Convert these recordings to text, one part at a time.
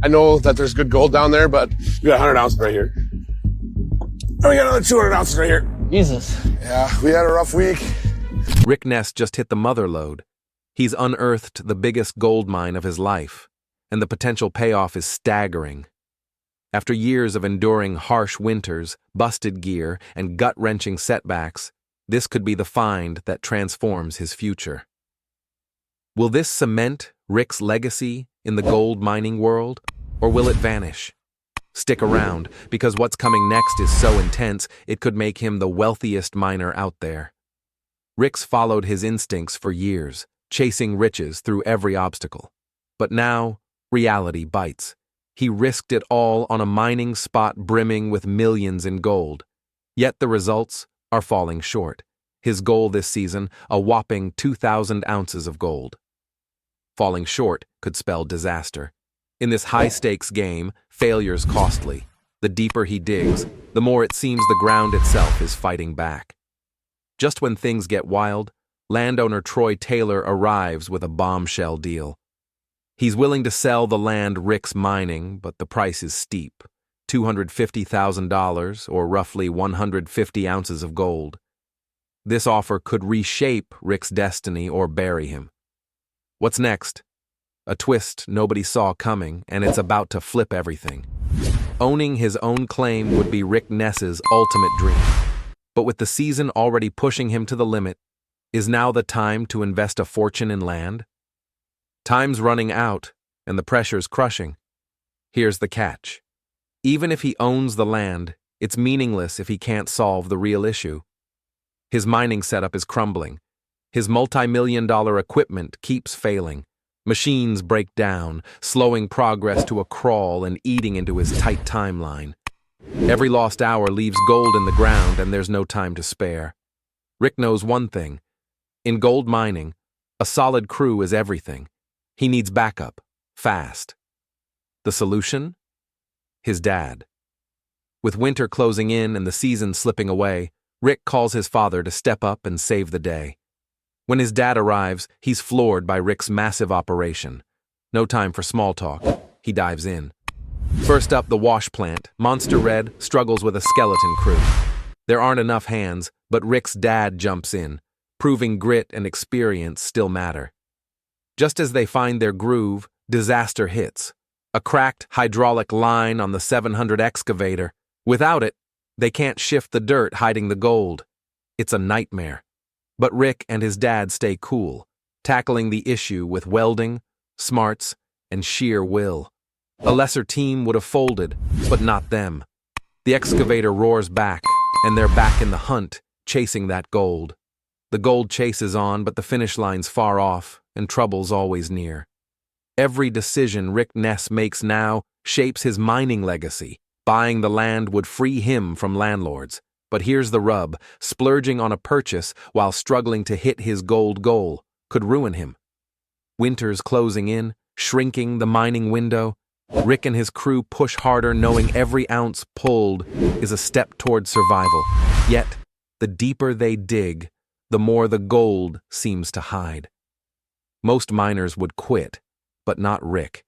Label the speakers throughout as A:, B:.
A: I know that there's good gold down there, but we got 100 ounces right here. And we got another 200 ounces right here.
B: Jesus.
A: Yeah, we had a rough week.
C: Rick Ness just hit the mother lode. He's unearthed the biggest gold mine of his life, and the potential payoff is staggering. After years of enduring harsh winters, busted gear, and gut-wrenching setbacks, this could be the find that transforms his future. Will this cement Rick's legacy in the gold mining world, or will it vanish? Stick around, because what's coming next is so intense it could make him the wealthiest miner out there. Rick's followed his instincts for years, chasing riches through every obstacle. But now, reality bites. He risked it all on a mining spot brimming with millions in gold. Yet the results are falling short. His goal this season, a whopping 2,000 ounces of gold. Falling short could spell disaster. In this high-stakes game, failure's costly. The deeper he digs, the more it seems the ground itself is fighting back. Just when things get wild, landowner Troy Taylor arrives with a bombshell deal. He's willing to sell the land Rick's mining, but the price is steep. $250,000, or roughly 150 ounces of gold. This offer could reshape Rick's destiny or bury him. What's next? A twist nobody saw coming, and it's about to flip everything. Owning his own claim would be Rick Ness's ultimate dream. But with the season already pushing him to the limit, is now the time to invest a fortune in land? Time's running out, and the pressure's crushing. Here's the catch. Even if he owns the land, it's meaningless if he can't solve the real issue. His mining setup is crumbling. His multi-million-dollar equipment keeps failing. Machines break down, slowing progress to a crawl and eating into his tight timeline. Every lost hour leaves gold in the ground, and there's no time to spare. Rick knows one thing. In gold mining, a solid crew is everything. He needs backup, fast. The solution? His dad. With winter closing in and the season slipping away, Rick calls his father to step up and save the day. When his dad arrives, he's floored by Rick's massive operation. No time for small talk. He dives in. First up, the wash plant. Monster Red struggles with a skeleton crew. There aren't enough hands, but Rick's dad jumps in, proving grit and experience still matter. Just as they find their groove, disaster hits. A cracked hydraulic line on the 700 excavator. Without it, they can't shift the dirt hiding the gold. It's a nightmare. But Rick and his dad stay cool, tackling the issue with welding, smarts, and sheer will. A lesser team would have folded, but not them. The excavator roars back, and they're back in the hunt, chasing that gold. The gold chase is on, but the finish line's far off, and trouble's always near. Every decision Rick Ness makes now shapes his mining legacy. Buying the land would free him from landlords. But here's the rub, splurging on a purchase while struggling to hit his gold goal could ruin him. Winter's closing in, shrinking the mining window. Rick and his crew push harder, knowing every ounce pulled is a step toward survival. Yet, the deeper they dig, the more the gold seems to hide. Most miners would quit, but not Rick.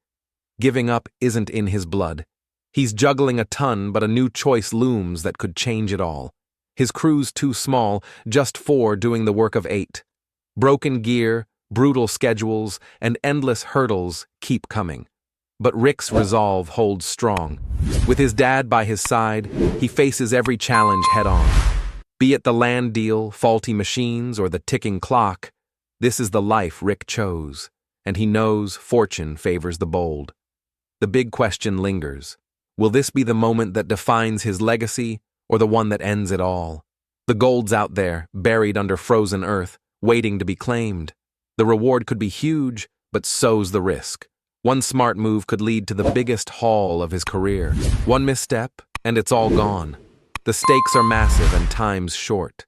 C: Giving up isn't in his blood. He's juggling a ton, but a new choice looms that could change it all. His crew's too small, just 4 doing the work of 8. Broken gear, brutal schedules, and endless hurdles keep coming. But Rick's resolve holds strong. With his dad by his side, he faces every challenge head-on. Be it the land deal, faulty machines, or the ticking clock, this is the life Rick chose, and he knows fortune favors the bold. The big question lingers. Will this be the moment that defines his legacy, or the one that ends it all? The gold's out there, buried under frozen earth, waiting to be claimed. The reward could be huge, but so's the risk. One smart move could lead to the biggest haul of his career. One misstep, and it's all gone. The stakes are massive and time's short.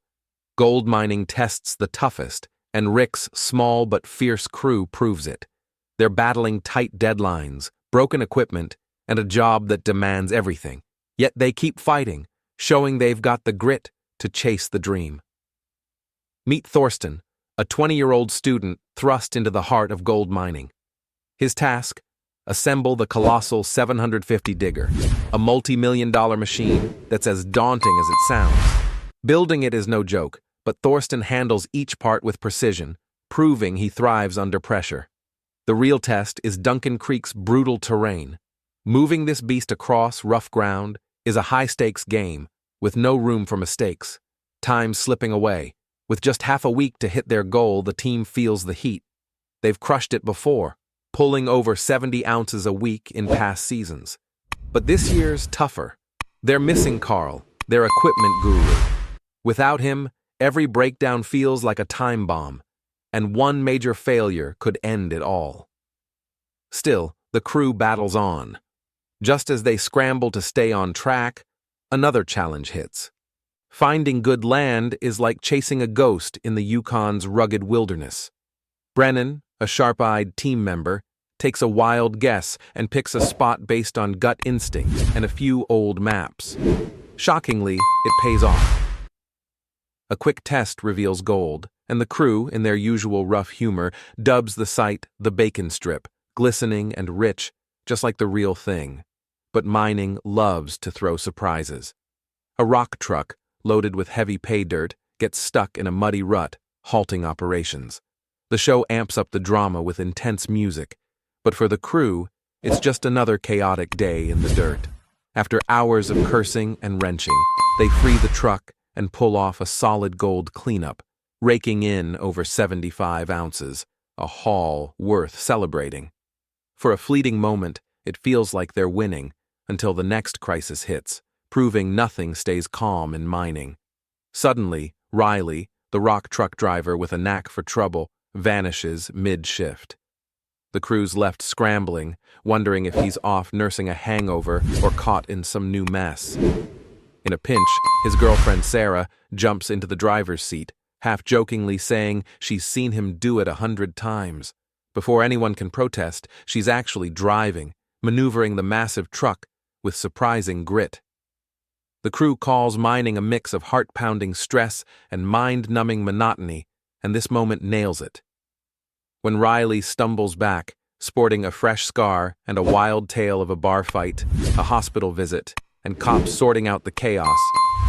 C: Gold mining tests the toughest, and Rick's small but fierce crew proves it. They're battling tight deadlines, broken equipment, and a job that demands everything. Yet they keep fighting, showing they've got the grit to chase the dream. Meet Thorsten, a 20-year-old student thrust into the heart of gold mining. His task? assemble the colossal 750 digger, a multi-million-dollar machine that's as daunting as it sounds. Building it is no joke, but Thorsten handles each part with precision, proving he thrives under pressure. The real test is Duncan Creek's brutal terrain. Moving this beast across rough ground is a high-stakes game, with no room for mistakes. Time slipping away. With just half a week to hit their goal, the team feels the heat. They've crushed it before, pulling over 70 ounces a week in past seasons. But this year's tougher. They're missing Carl, their equipment guru. Without him, every breakdown feels like a time bomb, and one major failure could end it all. Still, the crew battles on. Just as they scramble to stay on track, another challenge hits. Finding good land is like chasing a ghost in the Yukon's rugged wilderness. Brennan, a sharp-eyed team member, takes a wild guess and picks a spot based on gut instinct and a few old maps. Shockingly, it pays off. A quick test reveals gold, and the crew, in their usual rough humor, dubs the site the Bacon Strip, glistening and rich, just like the real thing. But mining loves to throw surprises. A rock truck, loaded with heavy pay dirt, gets stuck in a muddy rut, halting operations. The show amps up the drama with intense music, but for the crew, it's just another chaotic day in the dirt. After hours of cursing and wrenching, they free the truck and pull off a solid gold cleanup, raking in over 75 ounces, a haul worth celebrating. For a fleeting moment, it feels like they're winning, until the next crisis hits, proving nothing stays calm in mining. Suddenly, Riley, the rock truck driver with a knack for trouble, vanishes mid-shift. The crew's left scrambling, wondering if he's off nursing a hangover or caught in some new mess. In a pinch, his girlfriend Sarah jumps into the driver's seat, half-jokingly saying she's seen him do it 100 times. Before anyone can protest, she's actually driving, maneuvering the massive truck with surprising grit. The crew calls mining a mix of heart-pounding stress and mind-numbing monotony, and this moment nails it. When Riley stumbles back, sporting a fresh scar and a wild tale of a bar fight, a hospital visit, and cops sorting out the chaos,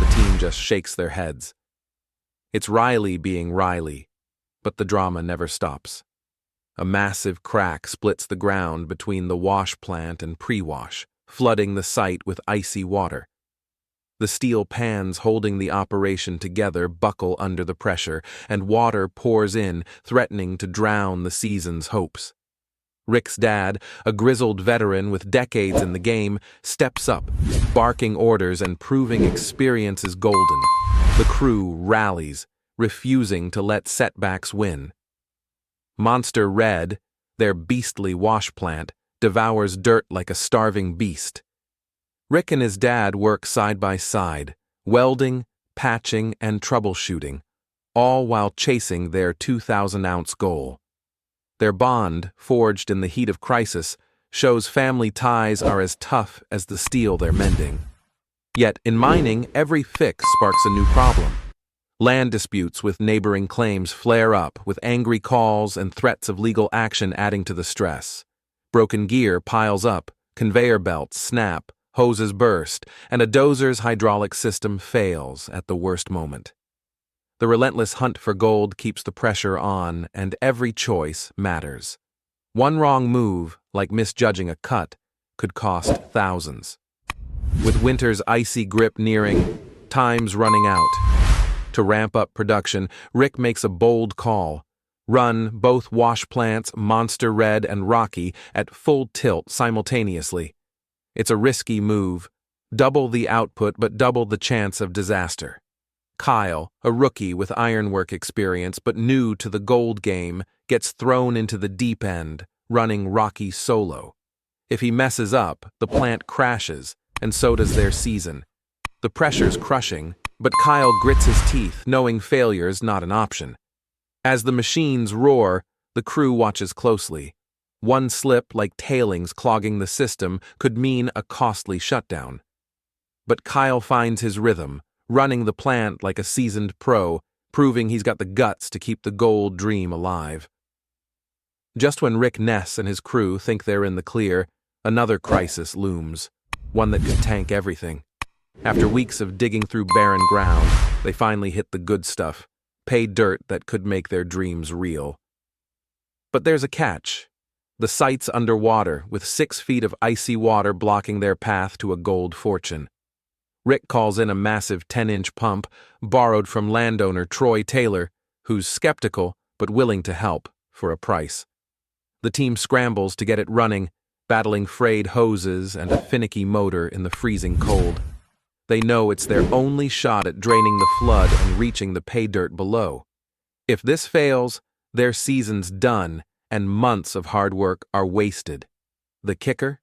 C: the team just shakes their heads. It's Riley being Riley, but the drama never stops. A massive crack splits the ground between the wash plant and pre-wash, flooding the site with icy water. The steel pans holding the operation together buckle under the pressure, and water pours in, threatening to drown the season's hopes. Rick's dad, a grizzled veteran with decades in the game, steps up, barking orders and proving experience is golden. The crew rallies, refusing to let setbacks win. Monster Red, their beastly wash plant, devours dirt like a starving beast. Rick and his dad work side by side, welding, patching, and troubleshooting, all while chasing their 2,000-ounce goal. Their bond, forged in the heat of crisis, shows family ties are as tough as the steel they're mending. Yet, in mining, every fix sparks a new problem. Land disputes with neighboring claims flare up, with angry calls and threats of legal action adding to the stress. Broken gear piles up, conveyor belts snap, hoses burst, and a dozer's hydraulic system fails at the worst moment. The relentless hunt for gold keeps the pressure on, and every choice matters. One wrong move, like misjudging a cut, could cost thousands. With winter's icy grip nearing, time's running out. To ramp up production, Rick makes a bold call. Run both wash plants, Monster Red and Rocky, at full tilt simultaneously. It's a risky move. Double the output but double the chance of disaster. Kyle, a rookie with ironwork experience but new to the gold game, gets thrown into the deep end, running Rocky solo. If he messes up, the plant crashes, and so does their season. The pressure's crushing, but Kyle grits his teeth, knowing failure's not an option. As the machines roar, the crew watches closely. One slip, like tailings clogging the system, could mean a costly shutdown. But Kyle finds his rhythm, running the plant like a seasoned pro, proving he's got the guts to keep the gold dream alive. Just when Rick Ness and his crew think they're in the clear, another crisis looms, one that could tank everything. After weeks of digging through barren ground, they finally hit the good stuff, pay dirt that could make their dreams real. But there's a catch. The site's underwater, with 6 feet of icy water blocking their path to a gold fortune. Rick calls in a massive 10-inch pump, borrowed from landowner Troy Taylor, who's skeptical but willing to help, for a price. The team scrambles to get it running, battling frayed hoses and a finicky motor in the freezing cold. They know it's their only shot at draining the flood and reaching the pay dirt below. If this fails, their season's done, and months of hard work are wasted. The kicker?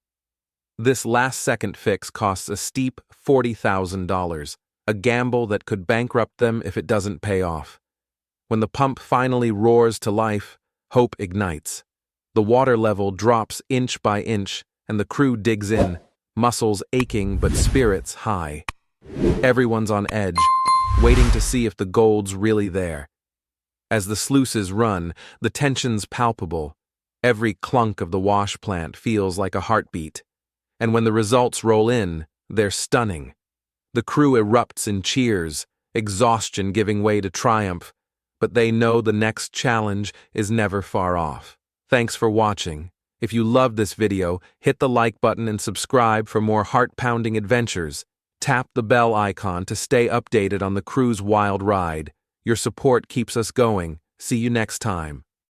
C: This last-second fix costs a steep $40,000, a gamble that could bankrupt them if it doesn't pay off. When the pump finally roars to life, hope ignites. The water level drops inch by inch, and the crew digs in, muscles aching but spirits high. Everyone's on edge, waiting to see if the gold's really there. As the sluices run, the tension's palpable. Every clunk of the wash plant feels like a heartbeat. And when the results roll in, they're stunning. The crew erupts in cheers, exhaustion giving way to triumph, but they know the next challenge is never far off. Thanks for watching. If you loved this video, hit the like button and subscribe for more heart-pounding adventures. Tap the bell icon to stay updated on the crew's wild ride. Your support keeps us going. See you next time.